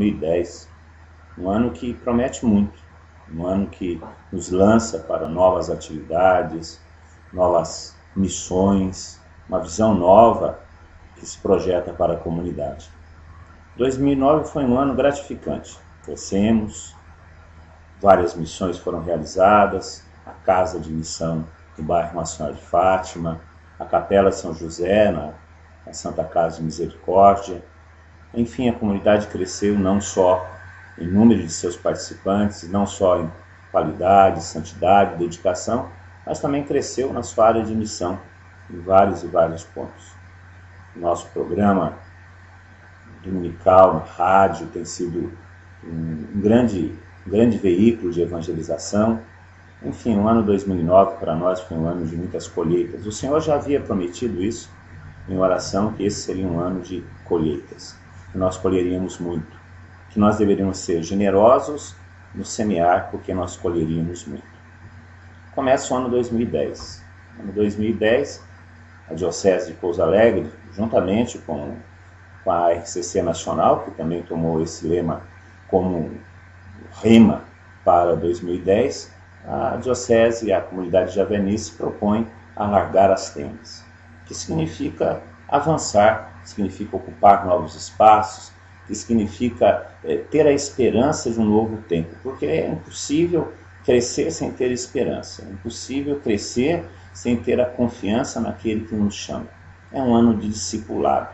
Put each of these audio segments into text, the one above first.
2010, um ano que promete muito, um ano que nos lança para novas atividades, novas missões, uma visão nova que se projeta para a comunidade. 2009 foi um ano gratificante, crescemos, várias missões foram realizadas, a Casa de Missão no bairro Nossa Senhora de Fátima, a Capela São José na Santa Casa de Misericórdia. Enfim, a comunidade cresceu não só em número de seus participantes, não só em qualidade, santidade, dedicação, mas também cresceu na sua área de missão, em vários e vários pontos. Nosso programa dominical na rádio tem sido um grande veículo de evangelização. Enfim, o ano 2009 para nós foi um ano de muitas colheitas. O Senhor já havia prometido isso em oração, que esse seria um ano de colheitas, que nós colheríamos muito, que nós deveríamos ser generosos no semear, porque nós colheríamos muito. Começa o ano 2010. No ano 2010, a Diocese de Pouso Alegre, juntamente com a RCC Nacional, que também tomou esse lema como rema para 2010, a Diocese e a comunidade javenice propõem alargar as tendas, que significa avançar, significa ocupar novos espaços, que significa ter a esperança de um novo tempo, porque é impossível crescer sem ter esperança, é impossível crescer sem ter a confiança naquele que nos chama. É um ano de discipulado,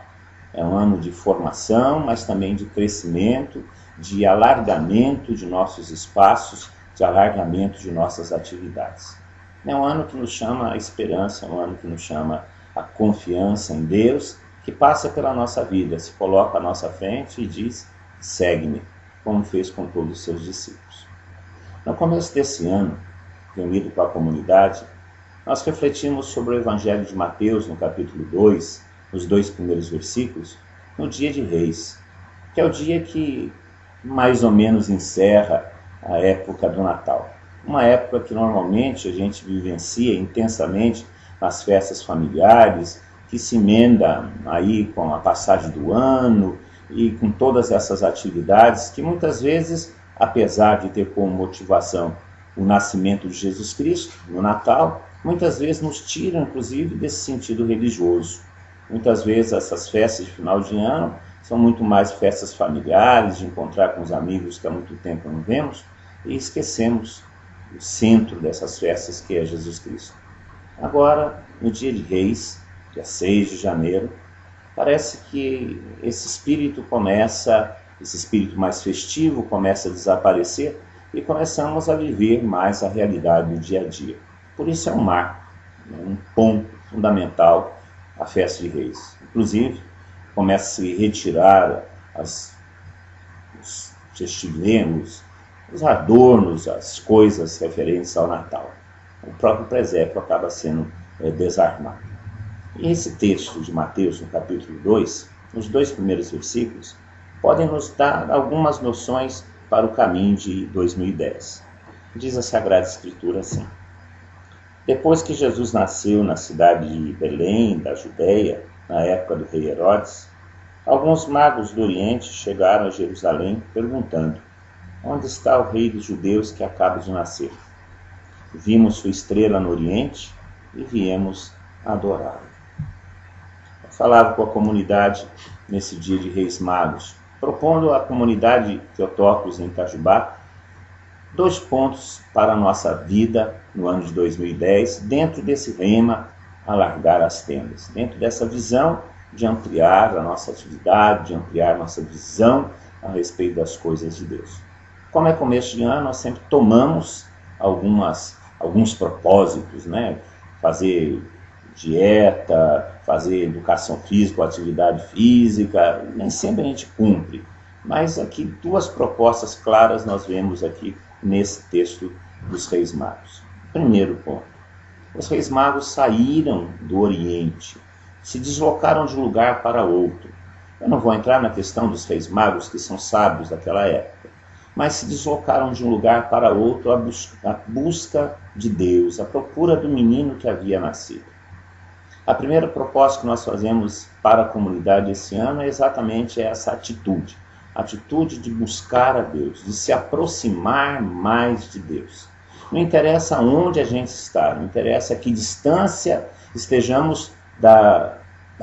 é um ano de formação, mas também de crescimento, de alargamento de nossos espaços, de alargamento de nossas atividades. É um ano que nos chama a esperança, é um ano que nos chama a confiança em Deus, que passa pela nossa vida, se coloca à nossa frente e diz: segue-me, como fez com todos os seus discípulos. No começo desse ano, reunido com a comunidade, nós refletimos sobre o Evangelho de Mateus, no capítulo 2, nos 2 primeiros versículos, no dia de Reis, que é o dia que mais ou menos encerra a época do Natal. Uma época que normalmente a gente vivencia intensamente nas festas familiares, que se emenda aí com a passagem do ano e com todas essas atividades que muitas vezes, apesar de ter como motivação o nascimento de Jesus Cristo no Natal, muitas vezes nos tiram inclusive desse sentido religioso. Muitas vezes essas festas de final de ano são muito mais festas familiares, de encontrar com os amigos que há muito tempo não vemos, e esquecemos o centro dessas festas, que é Jesus Cristo. Agora, no dia de Reis, dia 6 de janeiro, parece que esse espírito mais festivo começa a desaparecer e começamos a viver mais a realidade do dia a dia. Por isso é um marco, um ponto fundamental a festa de Reis. Inclusive, começa a se retirar os festivelos, os adornos, as coisas referentes ao Natal. O próprio presépio acaba sendo desarmado. E esse texto de Mateus, no capítulo 2, nos 2 primeiros versículos, podem nos dar algumas noções para o caminho de 2010. Diz a Sagrada Escritura assim: depois que Jesus nasceu na cidade de Belém, da Judéia, na época do rei Herodes, alguns magos do Oriente chegaram a Jerusalém perguntando: onde está o rei dos judeus que acaba de nascer? Vimos sua estrela no Oriente e viemos adorá-lo. Eu falava com a comunidade nesse dia de Reis Magos, propondo à comunidade Teotocos em Itajubá 2 pontos para a nossa vida no ano de 2010, dentro desse rema alargar as tendas, dentro dessa visão de ampliar a nossa atividade, de ampliar nossa visão a respeito das coisas de Deus. Como é começo de ano, nós sempre tomamos alguns propósitos, né? Fazer dieta, fazer educação física, atividade física, nem sempre a gente cumpre. Mas aqui 2 propostas claras nós vemos aqui nesse texto dos Reis Magos. Primeiro ponto: os Reis Magos saíram do Oriente, se deslocaram de um lugar para outro. Eu não vou entrar na questão dos Reis Magos, que são sábios daquela época, mas se deslocaram de um lugar para outro à busca de Deus, à procura do menino que havia nascido. A primeira proposta que nós fazemos para a comunidade esse ano é exatamente essa atitude, atitude de buscar a Deus, de se aproximar mais de Deus. Não interessa onde a gente está, não interessa a que distância estejamos da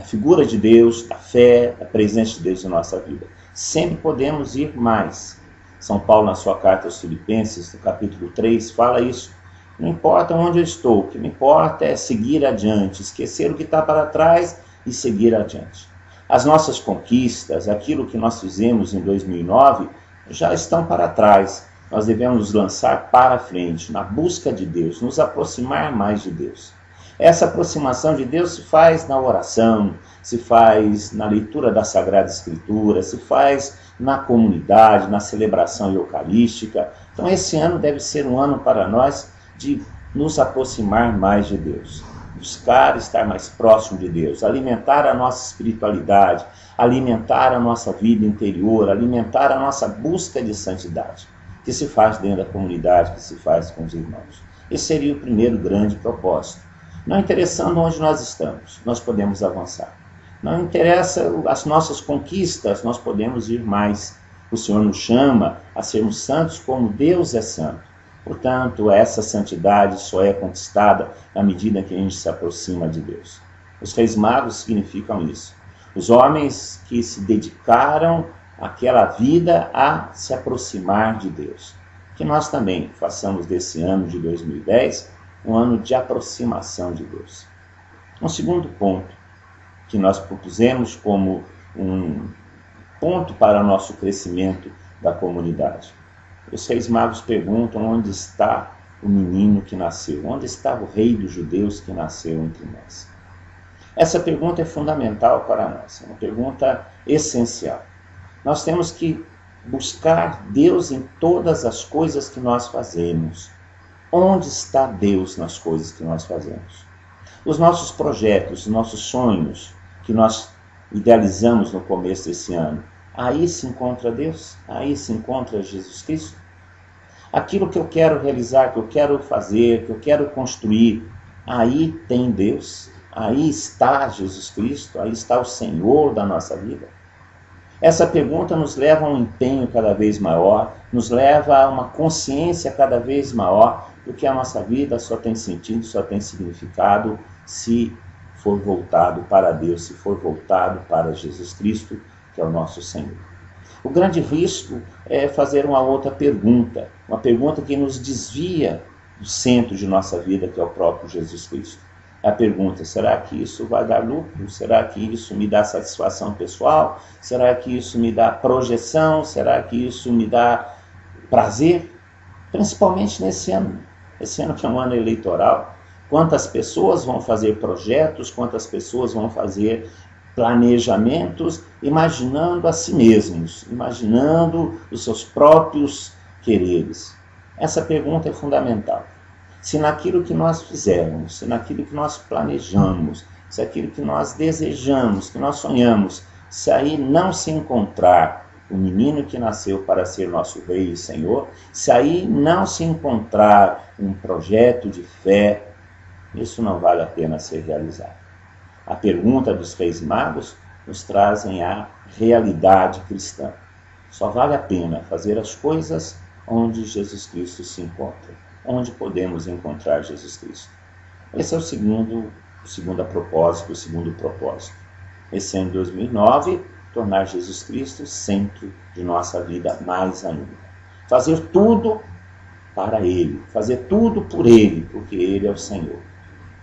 figura de Deus, da fé, da presença de Deus em nossa vida. Sempre podemos ir mais. São Paulo, na sua carta aos Filipenses, no capítulo 3, fala isso. Não importa onde eu estou, o que me importa é seguir adiante, esquecer o que está para trás e seguir adiante. As nossas conquistas, aquilo que nós fizemos em 2009, já estão para trás. Nós devemos nos lançar para frente, na busca de Deus, nos aproximar mais de Deus. Essa aproximação de Deus se faz na oração, se faz na leitura da Sagrada Escritura, se faz na comunidade, na celebração eucarística. Então esse ano deve ser um ano para nós de nos aproximar mais de Deus. Buscar estar mais próximo de Deus, alimentar a nossa espiritualidade, alimentar a nossa vida interior, alimentar a nossa busca de santidade, que se faz dentro da comunidade, que se faz com os irmãos. Esse seria o primeiro grande propósito. Não interessando onde nós estamos, nós podemos avançar. Não interessa as nossas conquistas, nós podemos ir mais. O Senhor nos chama a sermos santos como Deus é santo. Portanto, essa santidade só é conquistada na medida que a gente se aproxima de Deus. Os reis magos significam isso. Os homens que se dedicaram àquela vida a se aproximar de Deus. Que nós também façamos desse ano de 2010 um ano de aproximação de Deus. Um segundo ponto que nós propusemos como um ponto para o nosso crescimento da comunidade. Os reis magos perguntam onde está o menino que nasceu, onde está o rei dos judeus que nasceu entre nós. Essa pergunta é fundamental para nós, é uma pergunta essencial. Nós temos que buscar Deus em todas as coisas que nós fazemos. Onde está Deus nas coisas que nós fazemos? Os nossos projetos, os nossos sonhos que nós idealizamos no começo desse ano, aí se encontra Deus? Aí se encontra Jesus Cristo? Aquilo que eu quero realizar, que eu quero fazer, que eu quero construir, aí tem Deus? Aí está Jesus Cristo? Aí está o Senhor da nossa vida? Essa pergunta nos leva a um empenho cada vez maior, nos leva a uma consciência cada vez maior do que a nossa vida só tem sentido, só tem significado se for voltado para Deus, se for voltado para Jesus Cristo, que é o nosso Senhor. O grande risco é fazer uma outra pergunta, uma pergunta que nos desvia do centro de nossa vida, que é o próprio Jesus Cristo. É a pergunta, será que isso vai dar lucro? Será que isso me dá satisfação pessoal? Será que isso me dá projeção? Será que isso me dá prazer? Principalmente nesse ano que é um ano eleitoral. Quantas pessoas vão fazer projetos, quantas pessoas vão fazer planejamentos, imaginando a si mesmos, imaginando os seus próprios quereres. Essa pergunta é fundamental. Se naquilo que nós fizermos, se naquilo que nós planejamos, se aquilo que nós desejamos, que nós sonhamos, se aí não se encontrar o menino que nasceu para ser nosso Rei e Senhor, se aí não se encontrar um projeto de fé, isso não vale a pena ser realizado. A pergunta dos reis magos nos trazem a realidade cristã. Só vale a pena fazer as coisas onde Jesus Cristo se encontra, onde podemos encontrar Jesus Cristo. Esse é o segundo propósito. Esse ano de 2009, tornar Jesus Cristo centro de nossa vida mais ainda. Fazer tudo para Ele, fazer tudo por Ele, porque Ele é o Senhor.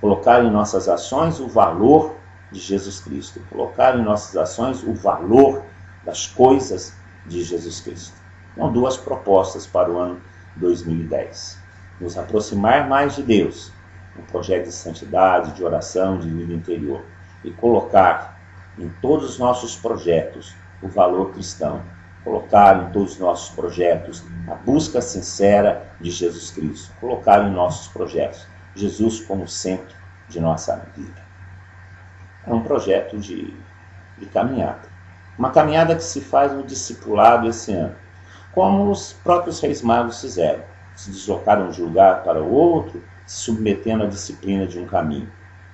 Colocar em nossas ações o valor de Jesus Cristo, colocar em nossas ações o valor das coisas de Jesus Cristo. São duas propostas para o ano 2010. Nos aproximar mais de Deus, um projeto de santidade, de oração, de vida interior, e colocar em todos os nossos projetos o valor cristão, colocar em todos os nossos projetos a busca sincera de Jesus Cristo, colocar em nossos projetos Jesus como centro de nossa vida. É um projeto de caminhada. Uma caminhada que se faz no discipulado esse ano, como os próprios reis magos fizeram. Se deslocaram de um lugar para o outro, se submetendo à disciplina de um caminho.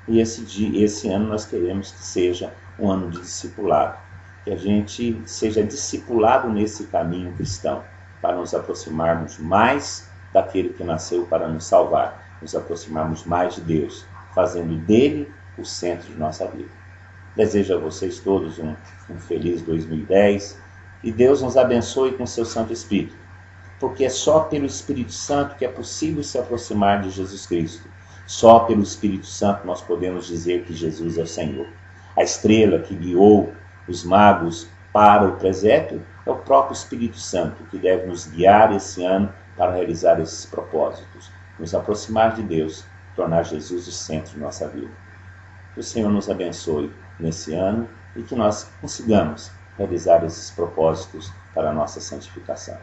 E esse ano nós queremos que seja um ano de discipulado. que a gente seja discipulado nesse caminho cristão, para nos aproximarmos mais daquele que nasceu para nos salvar, nos aproximarmos mais de Deus, fazendo dele o centro de nossa vida. Desejo a vocês todos um feliz 2010 e Deus nos abençoe com seu Santo Espírito, porque é só pelo Espírito Santo que é possível se aproximar de Jesus Cristo. Só pelo Espírito Santo nós podemos dizer que Jesus é o Senhor. A estrela que guiou os magos para o presépio é o próprio Espírito Santo que deve nos guiar esse ano para realizar esses propósitos, nos aproximar de Deus, tornar Jesus o centro de nossa vida. Que o Senhor nos abençoe nesse ano e que nós consigamos realizar esses propósitos para a nossa santificação.